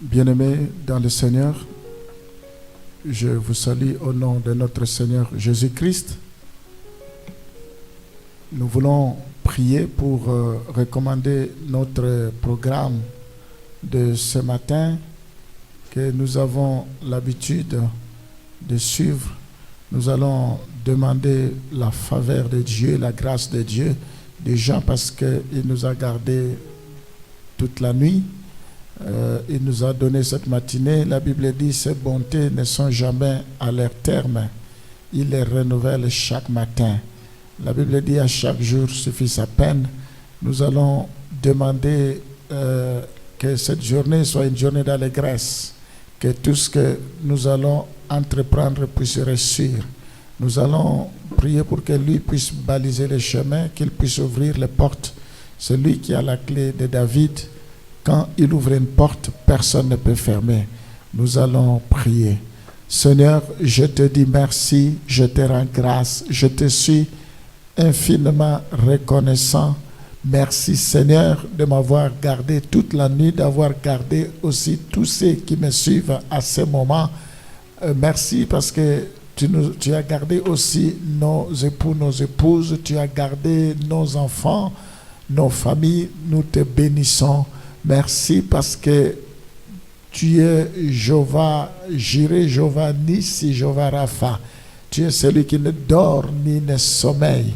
Bien-aimés dans le Seigneur, je vous salue au nom de notre Seigneur Jésus-Christ. Nous voulons prier pour recommander notre programme de ce matin que nous avons l'habitude de suivre. Nous allons demander la faveur de Dieu, la grâce de Dieu, déjà parce qu'il nous a gardés toute la nuit. Il nous a donné cette matinée. La Bible dit: ses bontés ne sont jamais à leur terme. Il les renouvelle chaque matin. La Bible dit: à chaque jour suffit sa peine. Nous allons demander que cette journée soit une journée d'allégresse, que tout ce que nous allons entreprendre puisse réussir. Nous allons prier pour que lui puisse baliser les chemins, qu'il puisse ouvrir les portes. C'est lui qui a la clé de David. Quand il ouvre une porte, personne ne peut fermer. Nous allons prier. Seigneur, je te dis merci, je te rends grâce, je te suis infiniment reconnaissant. Merci Seigneur de m'avoir gardé toute la nuit, d'avoir gardé aussi tous ceux qui me suivent à ce moment. Merci parce que tu as gardé aussi nos époux, nos épouses, tu as gardé nos enfants, nos familles. Nous te bénissons. Merci parce que tu es Jéhovah Jireh, Jéhovah Nissi, Jéhovah Rapha. Tu es celui qui ne dort ni ne sommeille.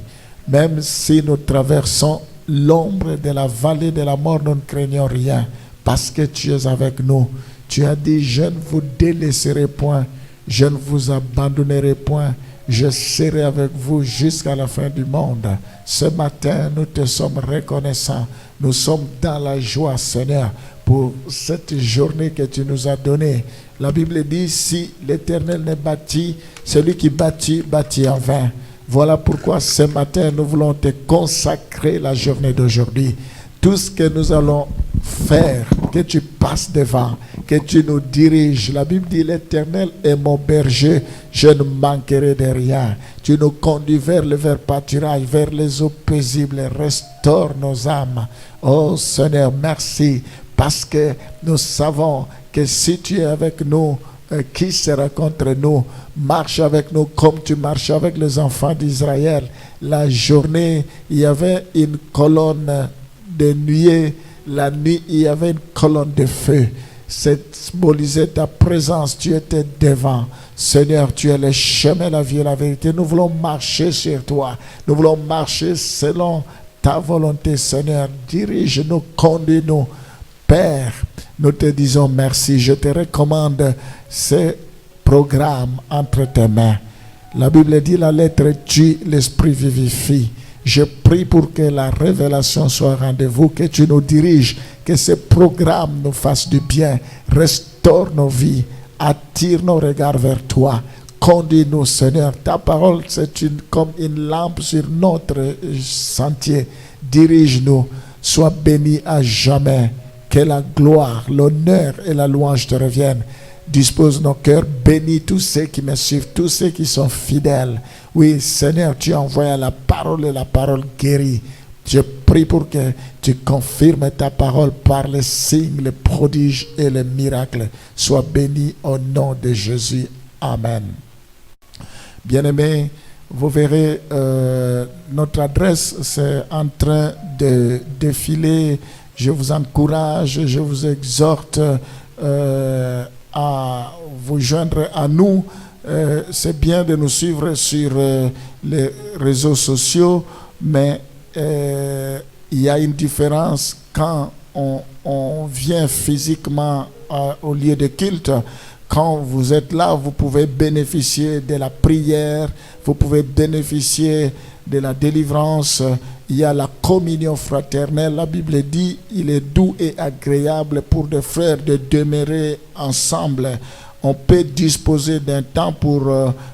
Même si nous traversons l'ombre de la vallée de la mort, nous ne craignons rien parce que tu es avec nous. Tu as dit: je ne vous délaisserai point, je ne vous abandonnerai point. Je serai avec vous jusqu'à la fin du monde. Ce matin, nous te sommes reconnaissants. Nous sommes dans la joie, Seigneur, pour cette journée que tu nous as donnée. La Bible dit: si l'Éternel ne bâtit, celui qui bâtit, bâtit en vain. Voilà pourquoi ce matin, nous voulons te consacrer la journée d'aujourd'hui. Tout ce que nous allons faire, que tu passes devant, que tu nous diriges. La Bible dit: l'Éternel est mon berger, je ne manquerai de rien. Tu nous conduis vers le vert pâturage, vers les eaux paisibles, restaure nos âmes. Oh Seigneur, merci, parce que nous savons que si tu es avec nous, qui sera contre nous? Marche avec nous comme tu marches avec les enfants d'Israël. La journée, il y avait une colonne de nuée. La nuit, il y avait une colonne de feu. C'est symbolisé ta présence. Tu étais devant. Seigneur, tu es le chemin, la vie et la vérité. Nous voulons marcher sur toi. Nous voulons marcher selon ta volonté, Seigneur. Dirige-nous, conduis-nous. Père, nous te disons merci. Je te recommande ce programme entre tes mains. La Bible dit: la lettre tue, l'esprit vivifie. Je prie pour que la révélation soit au rendez-vous, que tu nous diriges, que ce programme nous fasse du bien, restaure nos vies, attire nos regards vers toi. Conduis-nous, Seigneur. Ta parole, c'est comme une lampe sur notre sentier. Dirige-nous. Sois béni à jamais. Que la gloire, l'honneur et la louange te reviennent. Dispose nos cœurs, bénis tous ceux qui me suivent, tous ceux qui sont fidèles. Oui, Seigneur, tu as envoyé la parole et la parole guérit. Je prie pour que tu confirmes ta parole par les signes, les prodiges et les miracles. Sois béni au nom de Jésus. Amen. Bien-aimés, vous verrez, notre adresse, c'est en train de défiler. Je vous encourage, je vous exhorte à vous joindre à nous. C'est bien de nous suivre sur les réseaux sociaux, mais il y a une différence quand on vient physiquement au lieu de culte. Quand vous êtes là, vous pouvez bénéficier de la prière, vous pouvez bénéficier de la délivrance. Il y a la communion fraternelle. La Bible dit: il est doux et agréable pour des frères de demeurer ensemble. On peut disposer d'un temps pour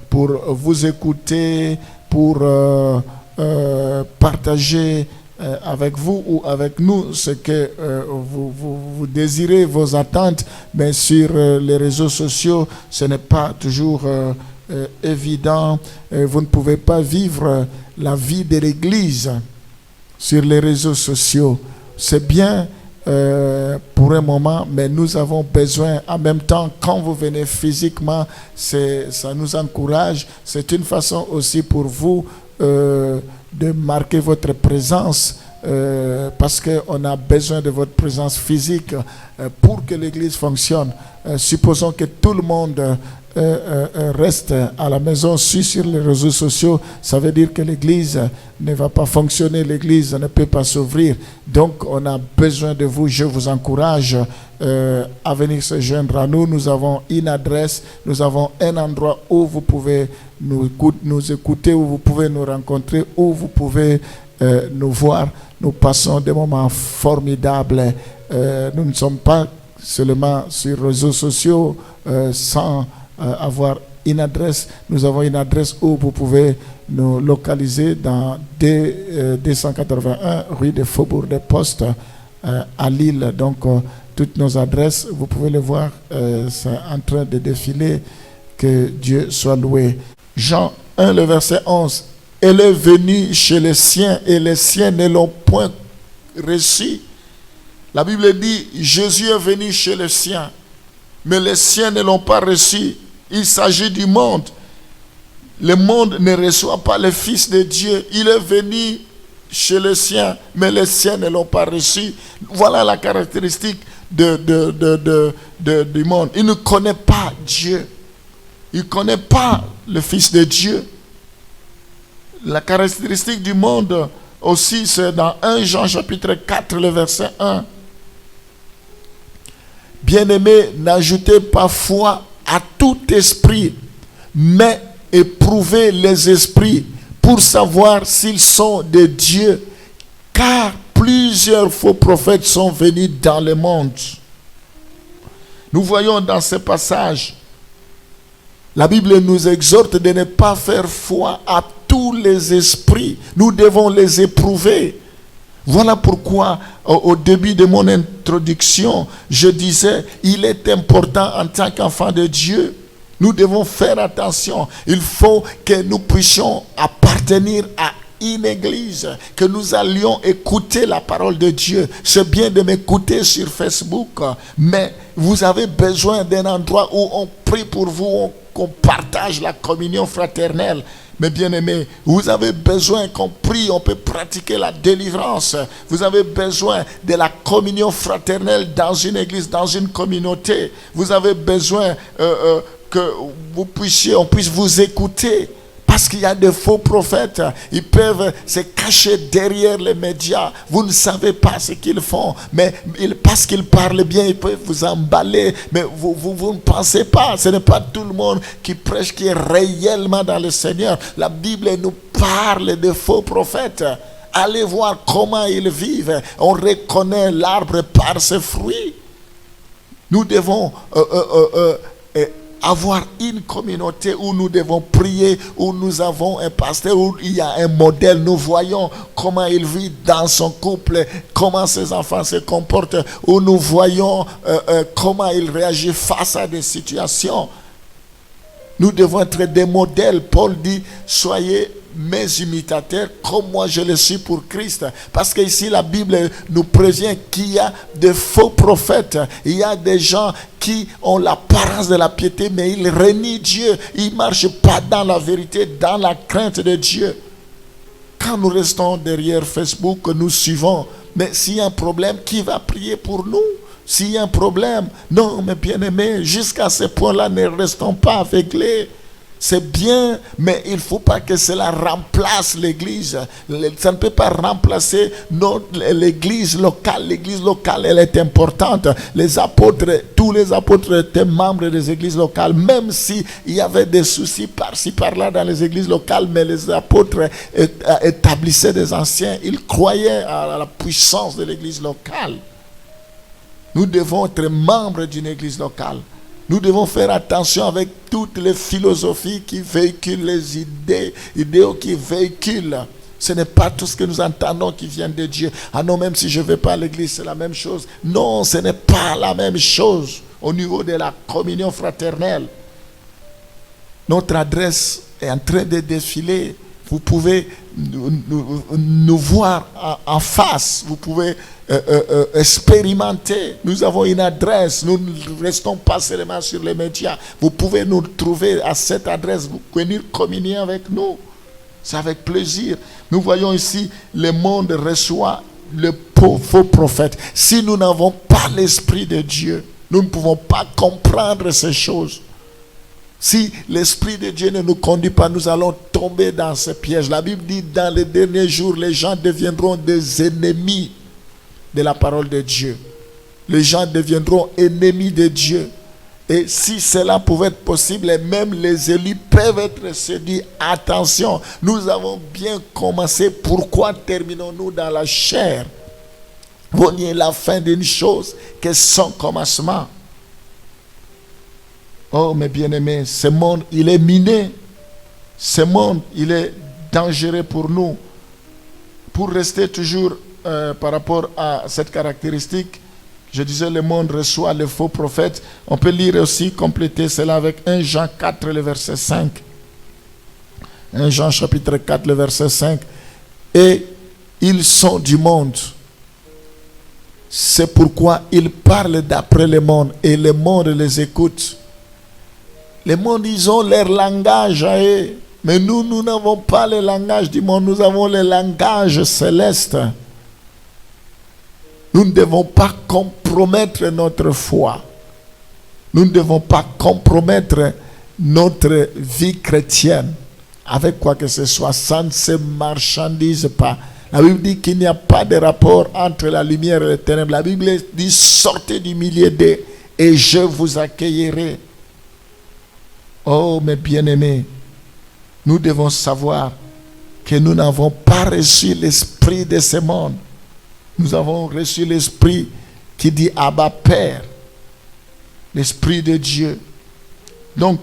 vous écouter, pour partager avec vous ou avec nous ce que vous désirez, vos attentes. Mais sur les réseaux sociaux, ce n'est pas toujours évident. Vous ne pouvez pas vivre la vie de l'Église sur les réseaux sociaux. C'est bien pour un moment, mais nous avons besoin, en même temps, quand vous venez physiquement, ça nous encourage. C'est une façon aussi pour vous de marquer votre présence, parce qu'on a besoin de votre présence physique pour que l'Église fonctionne. Supposons que tout le monde reste à la maison, sur les réseaux sociaux, ça veut dire que l'Église ne va pas fonctionner, l'Église ne peut pas s'ouvrir. Donc on a besoin de vous. Je vous encourage à venir se joindre à nous. Nous avons une adresse, nous avons un endroit où vous pouvez nous écouter, où vous pouvez nous rencontrer, où vous pouvez nous voir. Nous passons des moments formidables. Nous ne sommes pas seulement sur les réseaux sociaux sans avoir une adresse. Nous avons une adresse où vous pouvez nous localiser dans 281 rue des Faubourgs des Postes à Lille. Donc toutes nos adresses, vous pouvez les voir, c'est en train de défiler. Que Dieu soit loué. Jean 1, le verset 11. Elle est venue chez les siens et les siens ne l'ont point reçu. La Bible dit, Jésus est venu chez les siens, mais les siens ne l'ont pas reçu. Il s'agit du monde. Le monde ne reçoit pas le Fils de Dieu. Il est venu chez les siens, mais les siens ne l'ont pas reçu. Voilà la caractéristique du monde. Il ne connaît pas Dieu. Il ne connaît pas le Fils de Dieu. La caractéristique du monde aussi, c'est dans 1 Jean chapitre 4, le verset 1. Bien-aimés, n'ajoutez pas foi à tout esprit, mais éprouvez les esprits pour savoir s'ils sont de Dieu, car plusieurs faux prophètes sont venus dans le monde. Nous voyons dans ce passage, la Bible nous exhorte de ne pas faire foi à tous les esprits. Nous devons les éprouver. Voilà pourquoi, au début de mon introduction, je disais, il est important en tant qu'enfant de Dieu, nous devons faire attention. Il faut que nous puissions appartenir à une église, que nous allions écouter la parole de Dieu. C'est bien de m'écouter sur Facebook, mais vous avez besoin d'un endroit où on prie pour vous, qu'on partage la communion fraternelle. Mais bien aimés, vous avez besoin qu'on prie, on peut pratiquer la délivrance. Vous avez besoin de la communion fraternelle dans une église, dans une communauté. Vous avez besoin que on puisse vous écouter. Parce qu'il y a de faux prophètes, ils peuvent se cacher derrière les médias. Vous ne savez pas ce qu'ils font, mais parce qu'ils parlent bien, ils peuvent vous emballer. Mais vous ne pensez pas, ce n'est pas tout le monde qui prêche, qui est réellement dans le Seigneur. La Bible nous parle de faux prophètes. Allez voir comment ils vivent. On reconnaît l'arbre par ses fruits. Nous devons avoir une communauté où nous devons prier, où nous avons un pasteur, où il y a un modèle. Nous voyons comment il vit dans son couple, comment ses enfants se comportent, où nous voyons comment il réagit face à des situations. Nous devons être des modèles. Paul dit, soyez mes imitateurs comme moi je le suis pour Christ. Parce que ici la Bible nous prévient qu'il y a de faux prophètes. Il y a des gens qui ont l'apparence de la piété, mais ils renient Dieu. Ils ne marchent pas dans la vérité, dans la crainte de Dieu. Quand nous restons derrière Facebook, nous suivons. Mais s'il y a un problème, qui va prier pour nous? S'il y a un problème, non, mes bien-aimés, jusqu'à ce point-là, ne restons pas aveuglés. C'est bien, mais il ne faut pas que cela remplace l'église. Ça ne peut pas remplacer l'église locale. L'église locale, elle est importante. Les apôtres, tous les apôtres étaient membres des églises locales, même s'il y avait des soucis par-ci, par-là dans les églises locales, mais les apôtres établissaient des anciens. Ils croyaient à la puissance de l'église locale. Nous devons être membres d'une église locale. Nous devons faire attention avec toutes les philosophies qui véhiculent les idéaux qui véhiculent. Ce n'est pas tout ce que nous entendons qui vient de Dieu. Ah non, même si je ne vais pas à l'église, c'est la même chose. Non, ce n'est pas la même chose au niveau de la communion fraternelle. Notre adresse est en train de défiler. Vous pouvez nous voir en face. Vous pouvez expérimenté. Nous avons une adresse. Nous ne restons pas seulement sur les médias. Vous pouvez nous trouver à cette adresse. Vous pouvez venir communier avec nous. C'est avec plaisir. Nous voyons ici, le monde reçoit le faux prophète. Si nous n'avons pas l'Esprit de Dieu, nous ne pouvons pas comprendre ces choses. Si l'Esprit de Dieu ne nous conduit pas, nous allons tomber dans ce piège. La Bible dit, dans les derniers jours, les gens deviendront des ennemis de la parole de Dieu. Les gens deviendront ennemis de Dieu. Et si cela pouvait être possible, même les élus peuvent être séduits. Attention, nous avons bien commencé. Pourquoi terminons-nous dans la chair? Voyez la fin d'une chose que son commencement. Oh, mes bien-aimés, ce monde, il est miné. Ce monde, il est dangereux pour nous. Pour rester toujours par rapport à cette caractéristique, je disais, le monde reçoit les faux prophètes. On peut lire aussi, compléter cela avec 1 Jean 4, le verset 5. 1 Jean chapitre 4, le verset 5. Et ils sont du monde. C'est pourquoi ils parlent d'après le monde et le monde les écoute. Les mondes, ils ont leur langage à eux. Mais nous n'avons pas le langage du monde. Nous avons le langage céleste. Nous ne devons pas compromettre notre foi. Nous ne devons pas compromettre notre vie chrétienne avec quoi que ce soit. Ça ne se marchandise pas. La Bible dit qu'il n'y a pas de rapport entre la lumière et les ténèbres. La Bible dit, sortez du milieu d'eux et je vous accueillerai. Oh, mes bien-aimés, nous devons savoir que nous n'avons pas reçu l'esprit de ce monde. Nous avons reçu l'esprit qui dit Abba Père, l'esprit de Dieu. Donc,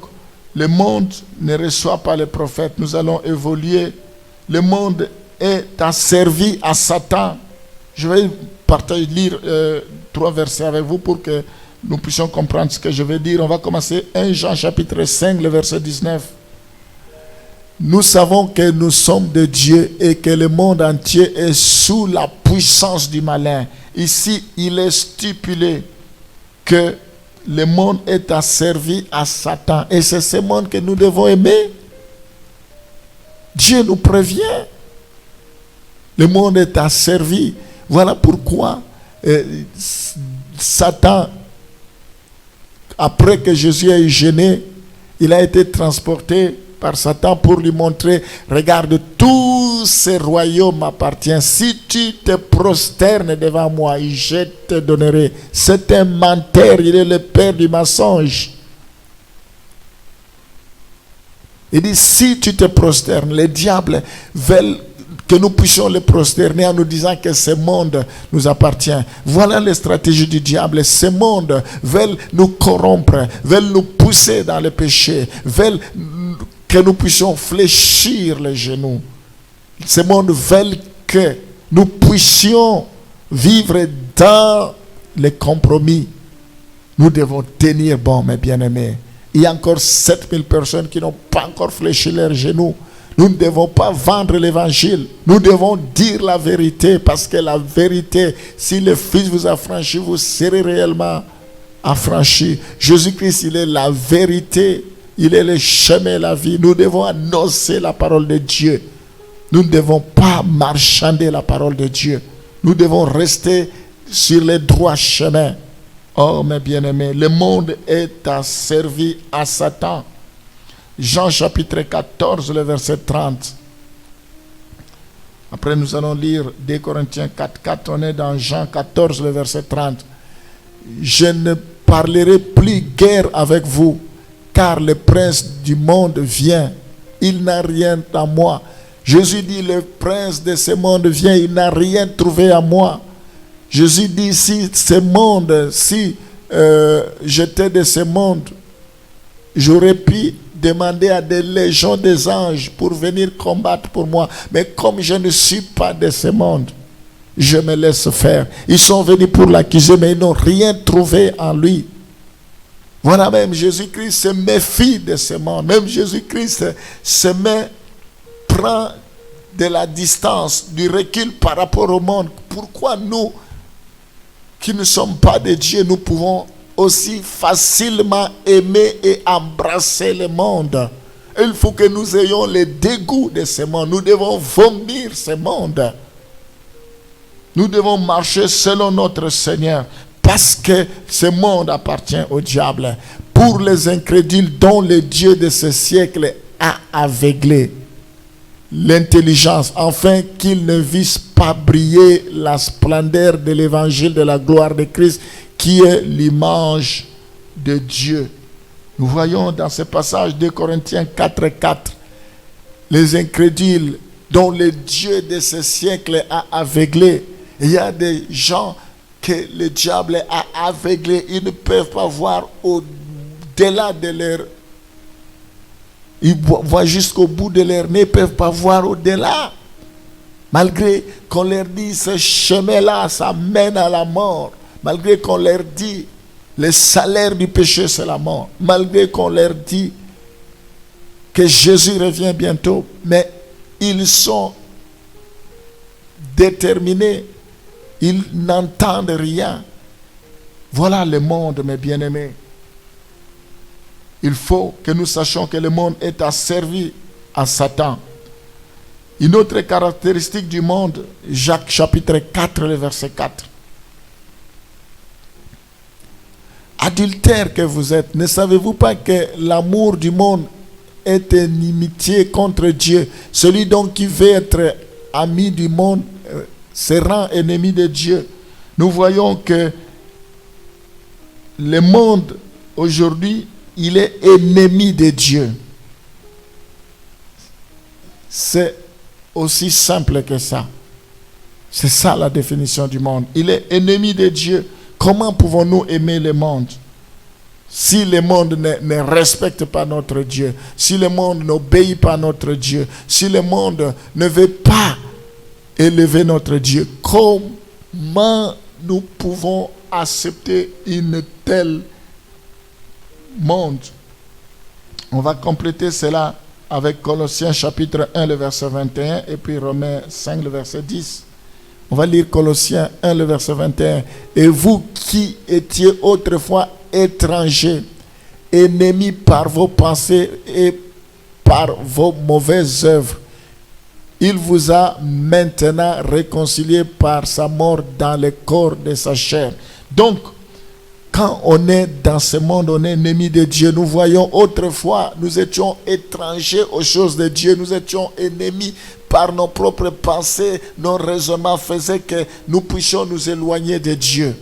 le monde ne reçoit pas les prophètes. Nous allons évoluer. Le monde est asservi à Satan. Je vais lire 3 versets avec vous pour que nous puissions comprendre ce que je vais dire. On va commencer 1 Jean chapitre 5, le verset 19. Nous savons que nous sommes de Dieu et que le monde entier est sous la puissance du malin. Ici, il est stipulé que le monde est asservi à Satan. Et c'est ce monde que nous devons aimer. Dieu nous prévient. Le monde est asservi. Voilà pourquoi Satan, après que Jésus ait gêné, il a été transporté par Satan pour lui montrer, regarde, tout ce royaume m'appartient. Si tu te prosternes devant moi, je te donnerai. C'est un menteur, il est le père du mensonge. Il dit, si tu te prosternes, les diables veulent que nous puissions les prosterner en nous disant que ce monde nous appartient. Voilà les stratégies du diable. Ce monde veulent nous corrompre, veulent nous pousser dans le péché, veulent que nous puissions fléchir les genoux. Ce monde veut que nous puissions vivre dans les compromis. Nous devons tenir bon, mes bien-aimés. Il y a encore 7000 personnes qui n'ont pas encore fléchi leurs genoux. Nous ne devons pas vendre l'évangile. Nous devons dire la vérité, parce que la vérité, si le Fils vous a franchi, vous serez réellement affranchi. Jésus-Christ, il est la vérité. Il est le chemin et la vie. Nous devons annoncer la parole de Dieu. Nous ne devons pas marchander la parole de Dieu. Nous devons rester sur les droits chemins. Oh, mes bien-aimés, le monde est asservi à Satan. Jean chapitre 14, le verset 30. Après, nous allons lire 2 Corinthiens 4, 4. On est dans Jean 14, le verset 30. Je ne parlerai plus guère avec vous, car le prince du monde vient. Il n'a rien à moi. Jésus dit, le prince de ce monde vient. Il n'a rien trouvé à moi. Jésus dit, si ce monde, si j'étais de ce monde, j'aurais pu demander à des légions des anges pour venir combattre pour moi. Mais comme je ne suis pas de ce monde, je me laisse faire. Ils sont venus pour l'accuser, mais ils n'ont rien trouvé en lui. Voilà, même Jésus-Christ se méfie de ce monde. Même Jésus-Christ prend de la distance, du recul par rapport au monde. Pourquoi nous qui ne sommes pas de Dieu, nous pouvons aussi facilement aimer et embrasser le monde. Il faut que nous ayons le dégoût de ce monde. Nous devons vomir ce monde. Nous devons marcher selon notre Seigneur, parce que ce monde appartient au diable. Pour les incrédules dont le Dieu de ce siècle a aveuglé l'intelligence, afin qu'ils ne vissent pas briller la splendeur de l'évangile de la gloire de Christ, qui est l'image de Dieu. Nous voyons dans ce passage de Corinthiens 4:4, les incrédules dont le Dieu de ce siècle a aveuglé. Il y a des gens que le diable a aveuglés. Ils ne peuvent pas voir au-delà de leur... Ils voient jusqu'au bout de leur nez, ils ne peuvent pas voir au-delà. Malgré qu'on leur dit ce chemin-là, ça mène à la mort. Malgré qu'on leur dit le salaire du péché, c'est la mort. Malgré qu'on leur dit que Jésus revient bientôt, mais ils sont déterminés. Ils n'entendent rien. Voilà le monde, mes bien-aimés. Il faut que nous sachions que le monde est asservi à Satan. Une autre caractéristique du monde, Jacques chapitre 4, le verset 4. Adultères que vous êtes, ne savez-vous pas que l'amour du monde est une inimitié contre Dieu? Celui donc qui veut être ami du monde se rend ennemi de Dieu. Nous voyons que le monde aujourd'hui, il est ennemi de Dieu. C'est aussi simple que ça. C'est ça la définition du monde. Il est ennemi de Dieu. Comment pouvons-nous aimer le monde si le monde ne respecte pas notre Dieu, si le monde n'obéit pas à notre Dieu, si le monde ne veut pas élever notre Dieu? Comment nous pouvons accepter une telle monde? On va compléter cela avec Colossiens chapitre 1, le verset 21, et puis Romains 5, le verset 10. On va lire Colossiens 1, le verset 21. Et vous qui étiez autrefois étrangers, ennemis par vos pensées et par vos mauvaises œuvres, il vous a maintenant réconciliés par sa mort dans le corps de sa chair. Donc, quand on est dans ce monde, on est ennemi de Dieu. Nous voyons autrefois, nous étions étrangers aux choses de Dieu. Nous étions ennemis par nos propres pensées. Nos raisonnements faisaient que nous puissions nous éloigner de Dieu.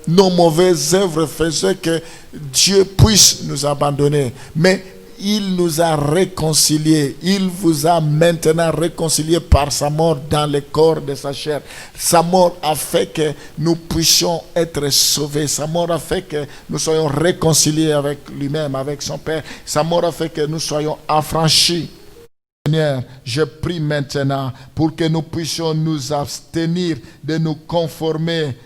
Nos mauvaises œuvres faisaient que Dieu puisse nous abandonner. Mais il nous a réconciliés. Il vous a maintenant réconciliés par sa mort dans le corps de sa chair. Sa mort a fait que nous puissions être sauvés. Sa mort a fait que nous soyons réconciliés avec lui-même, avec son Père. Sa mort a fait que nous soyons affranchis. Seigneur, je prie maintenant pour que nous puissions nous abstenir de nous conformer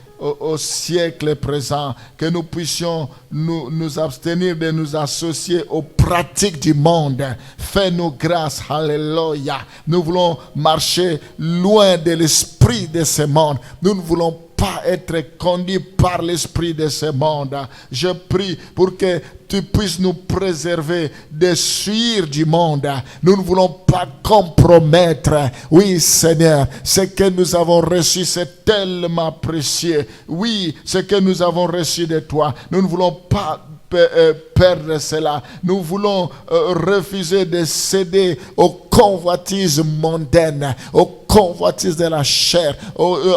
au siècle présent, que nous puissions nous abstenir de nous associer aux pratiques du monde. Fais-nous grâce, alléluia. Nous voulons marcher loin de l'esprit de ce monde. Nous ne voulons pas être conduits par l'esprit de ce monde. Je prie pour que tu puisses nous préserver des souillures du monde. Nous ne voulons pas compromettre. Oui, Seigneur, ce que nous avons reçu, c'est tellement précieux. Oui, ce que nous avons reçu de toi, nous ne voulons pas perdre cela. Nous voulons refuser de céder aux convoitises mondaines, aux convoitises de la chair,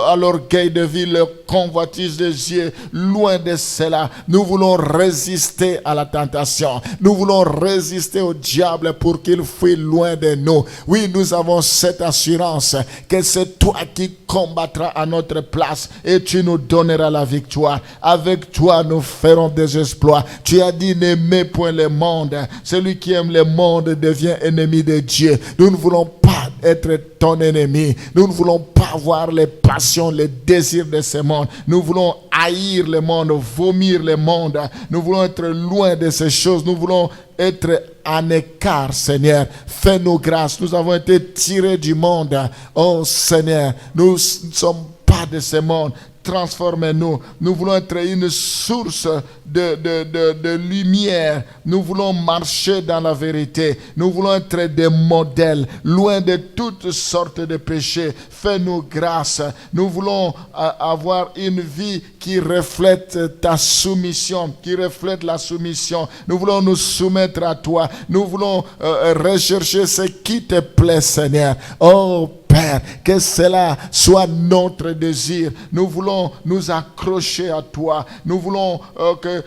à l'orgueil de vie, aux convoitises des yeux. Loin de cela, nous voulons résister à la tentation. Nous voulons résister au diable pour qu'il fuit loin de nous. Oui, nous avons cette assurance que c'est toi qui combattras à notre place et tu nous donneras la victoire. Avec toi, nous ferons des exploits. Tu as dit, n'aimez point le monde. Celui qui aime le monde devient ennemi de Dieu. Nous ne voulons pas être ton ennemi. Nous ne voulons pas avoir les passions, les désirs de ce monde. Nous voulons haïr le monde, vomir le monde. Nous voulons être loin de ces choses. Nous voulons être en écart, Seigneur. Fais-nous grâce. Nous avons été tirés du monde. Oh Seigneur, nous ne sommes pas de ce monde. transformez-nous. Nous voulons être une source de lumière. Nous voulons marcher dans la vérité. Nous voulons être des modèles, loin de toutes sortes de péchés. Fais-nous grâce. Nous voulons avoir une vie qui reflète ta soumission, qui reflète la soumission. Nous voulons nous soumettre à toi. Nous voulons rechercher ce qui te plaît, Seigneur. Oh Père, que cela soit notre désir. Nous voulons nous accrocher à toi. Nous voulons que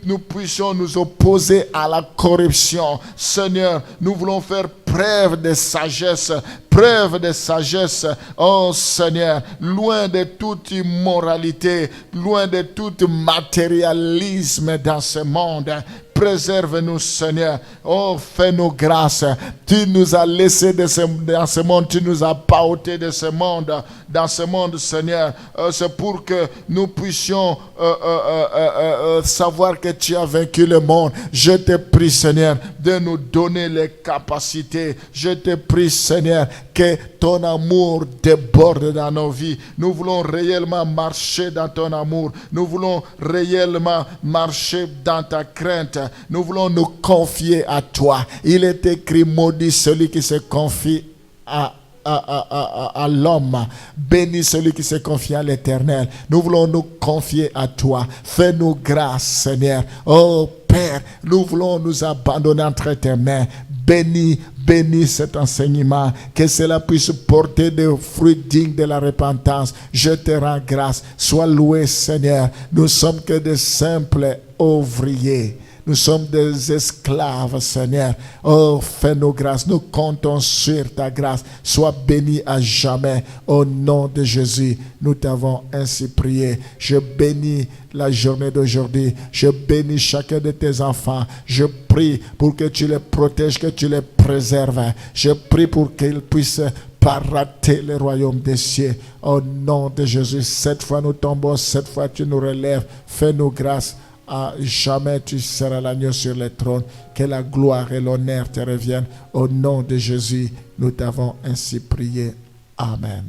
nous puissions nous opposer à la corruption. Seigneur, nous voulons faire preuve de sagesse. Preuve de sagesse. Oh Seigneur, loin de toute immoralité, loin de tout matérialisme dans ce monde. Préserve-nous, Seigneur. Oh, fais-nous grâce. Tu nous as laissés dans ce monde. Tu nous as pas ôtés de ce monde. Dans ce monde, Seigneur. C'est pour que nous puissions savoir que tu as vaincu le monde. Je te prie, Seigneur, de nous donner les capacités. Je te prie, Seigneur, que ton amour déborde dans nos vies. Nous voulons réellement marcher dans ton amour. Nous voulons réellement marcher dans ta crainte. Nous voulons nous confier à toi. Il est écrit, maudit celui qui se confie à l'homme. Bénis celui qui se confie à l'Éternel. Nous voulons nous confier à toi. Fais-nous grâce, Seigneur. Oh Père, nous voulons nous abandonner entre tes mains. Bénis cet enseignement, que cela puisse porter des fruits dignes de la repentance. Je te rends grâce. Sois loué, Seigneur. Nous sommes que des simples ouvriers. Nous sommes des esclaves, Seigneur. Oh, fais-nous grâce. Nous comptons sur ta grâce. Sois béni à jamais. Au nom de Jésus, nous t'avons ainsi prié. Je bénis la journée d'aujourd'hui. Je bénis chacun de tes enfants. Je prie pour que tu les protèges, que tu les préserves. Je prie pour qu'ils puissent pas rater le royaume des cieux. Au nom de Jésus, cette fois nous tombons, cette fois tu nous relèves. Fais-nous grâce. À jamais tu seras l'agneau sur le trône. Que la gloire et l'honneur te reviennent. Au nom de Jésus, nous t'avons ainsi prié. Amen.